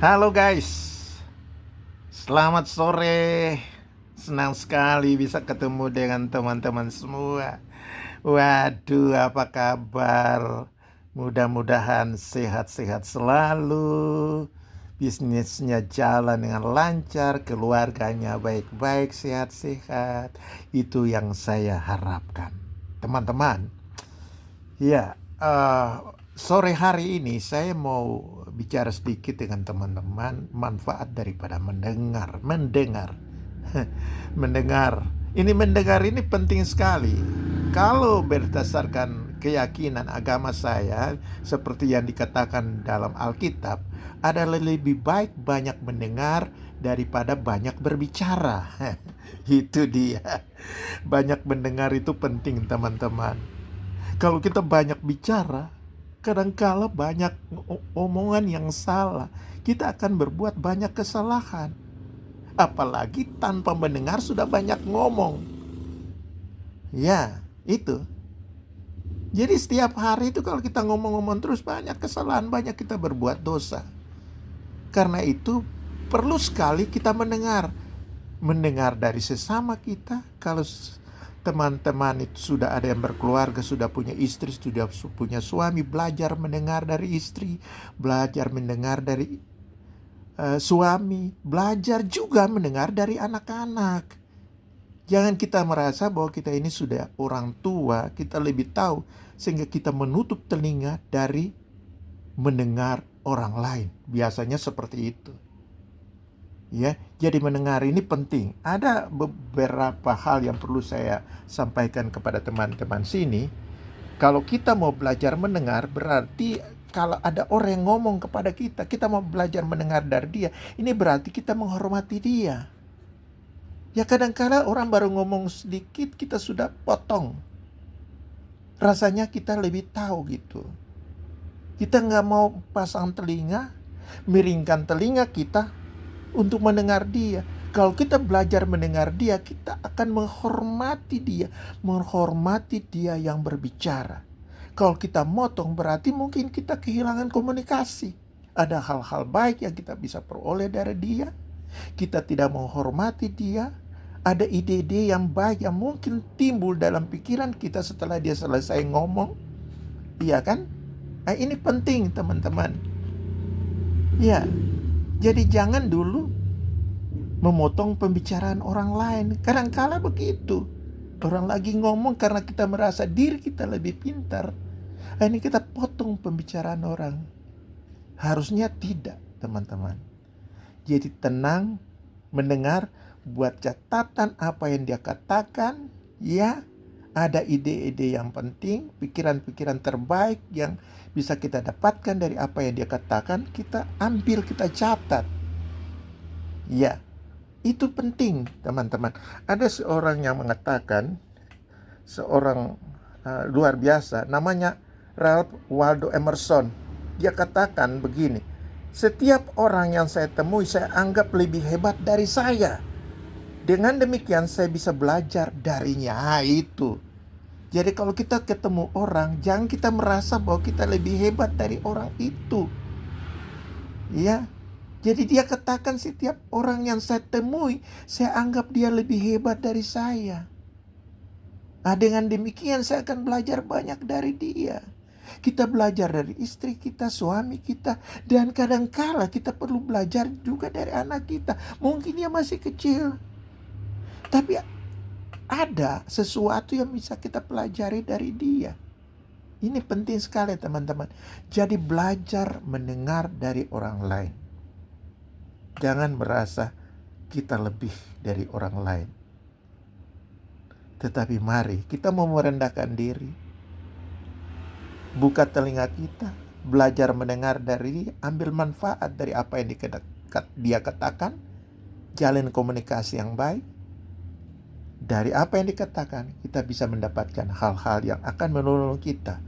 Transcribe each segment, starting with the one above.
Halo guys, selamat sore. Senang sekali bisa ketemu dengan teman-teman semua. Waduh, apa kabar? Mudah-mudahan sehat-sehat selalu. Bisnisnya jalan dengan lancar, keluarganya baik-baik, sehat-sehat. Itu yang saya harapkan. Teman-teman, ya, sore hari ini saya mau bicara sedikit dengan teman-teman manfaat daripada mendengar, mendengar. Mendengar ini penting sekali. Kalau berdasarkan keyakinan agama saya, seperti yang dikatakan dalam Alkitab, adalah lebih baik banyak mendengar daripada banyak berbicara. Itu dia. Banyak mendengar itu penting, teman-teman. Kalau kita banyak bicara, kadangkala banyak omongan yang salah. Kita akan berbuat banyak kesalahan. Apalagi tanpa mendengar sudah banyak ngomong. Ya, itu. Jadi setiap hari itu kalau kita ngomong-ngomong terus banyak kesalahan, banyak kita berbuat dosa. Karena itu perlu sekali kita mendengar. Mendengar dari sesama kita. Kalau teman-teman itu sudah ada yang berkeluarga, sudah punya istri, sudah punya suami, belajar mendengar dari istri, belajar mendengar dari suami, belajar juga mendengar dari anak-anak. Jangan kita merasa bahwa kita ini sudah orang tua, kita lebih tahu, sehingga kita menutup telinga dari mendengar orang lain. Biasanya seperti itu. Ya, jadi mendengar ini penting. Ada beberapa hal yang perlu saya sampaikan kepada teman-teman sini. Kalau kita mau belajar mendengar, berarti kalau ada orang yang ngomong kepada kita, kita mau belajar mendengar dari dia. Ini berarti kita menghormati dia. Ya kadang-kala orang baru ngomong sedikit, kita sudah potong. Rasanya kita lebih tahu gitu. Kita nggak mau pasang telinga, miringkan telinga kita untuk mendengar dia. Kalau kita belajar mendengar dia, kita akan menghormati dia yang berbicara. Kalau kita motong, berarti mungkin kita kehilangan komunikasi. Ada hal-hal baik yang kita bisa peroleh dari dia. Kita tidak menghormati dia. Ada ide-ide yang baik yang mungkin timbul dalam pikiran kita setelah dia selesai ngomong. Iya kan? Nah, ini penting teman-teman. Ya, jadi jangan dulu memotong pembicaraan orang lain. Kadang-kala begitu. Orang lagi ngomong karena kita merasa diri kita lebih pintar. Ini kita potong pembicaraan orang. Harusnya tidak, teman-teman. Jadi tenang, mendengar, buat catatan apa yang dia katakan. Ya, ada ide-ide yang penting, pikiran-pikiran terbaik yang bisa kita dapatkan dari apa yang dia katakan. Kita ambil, kita catat. Ya, itu penting, teman-teman. Ada seorang yang mengatakan, seorang luar biasa, namanya Ralph Waldo Emerson. Dia katakan begini, setiap orang yang saya temui saya anggap lebih hebat dari saya. Dengan demikian saya bisa belajar darinya. Itu. Jadi kalau kita ketemu orang, jangan kita merasa bahwa kita lebih hebat dari orang itu. Ya, jadi dia katakan setiap orang yang saya temui, saya anggap dia lebih hebat dari saya. Nah, dengan demikian saya akan belajar banyak dari dia. Kita belajar dari istri kita, suami kita, dan kadangkala kita perlu belajar juga dari anak kita. Mungkin dia masih kecil, tapi ada sesuatu yang bisa kita pelajari dari dia. Ini penting sekali teman-teman. Jadi belajar mendengar dari orang lain. Jangan merasa kita lebih dari orang lain. Tetapi mari kita mau merendahkan diri. Buka telinga kita, belajar mendengar dari dia, ambil manfaat dari apa yang dia katakan, jalin komunikasi yang baik. Dari apa yang dikatakan, kita bisa mendapatkan hal-hal yang akan menolong kita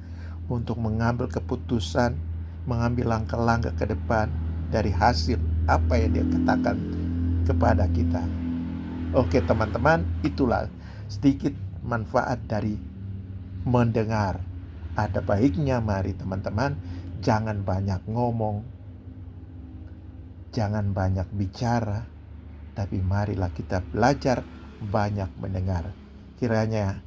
untuk mengambil keputusan, mengambil langkah-langkah ke depan dari hasil apa yang dia katakan kepada kita. Oke teman-teman, itulah sedikit manfaat dari mendengar. Ada baiknya mari teman-teman, jangan banyak ngomong. Jangan banyak bicara, tapi marilah kita belajar banyak mendengar. Kiranya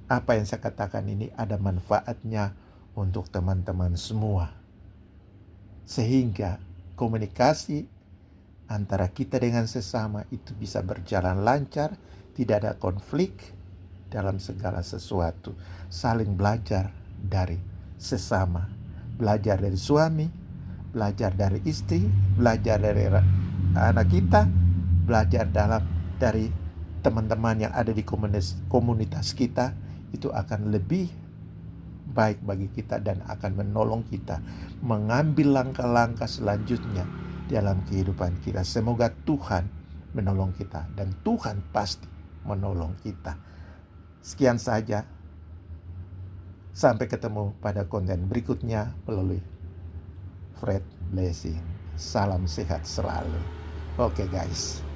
apa yang saya katakan ini ada manfaatnya untuk teman-teman semua. Sehingga komunikasi antara kita dengan sesama itu bisa berjalan lancar, tidak ada konflik dalam segala sesuatu. Saling belajar dari sesama. Belajar dari suami, belajar dari istri, belajar dari anak kita, belajar dari teman-teman yang ada di komunitas kita. Itu akan lebih baik bagi kita dan akan menolong kita mengambil langkah-langkah selanjutnya dalam kehidupan kita. Semoga Tuhan menolong kita dan Tuhan pasti menolong kita. Sekian saja. Sampai ketemu pada konten berikutnya melalui Fred Blessing. Salam sehat selalu. Oke guys.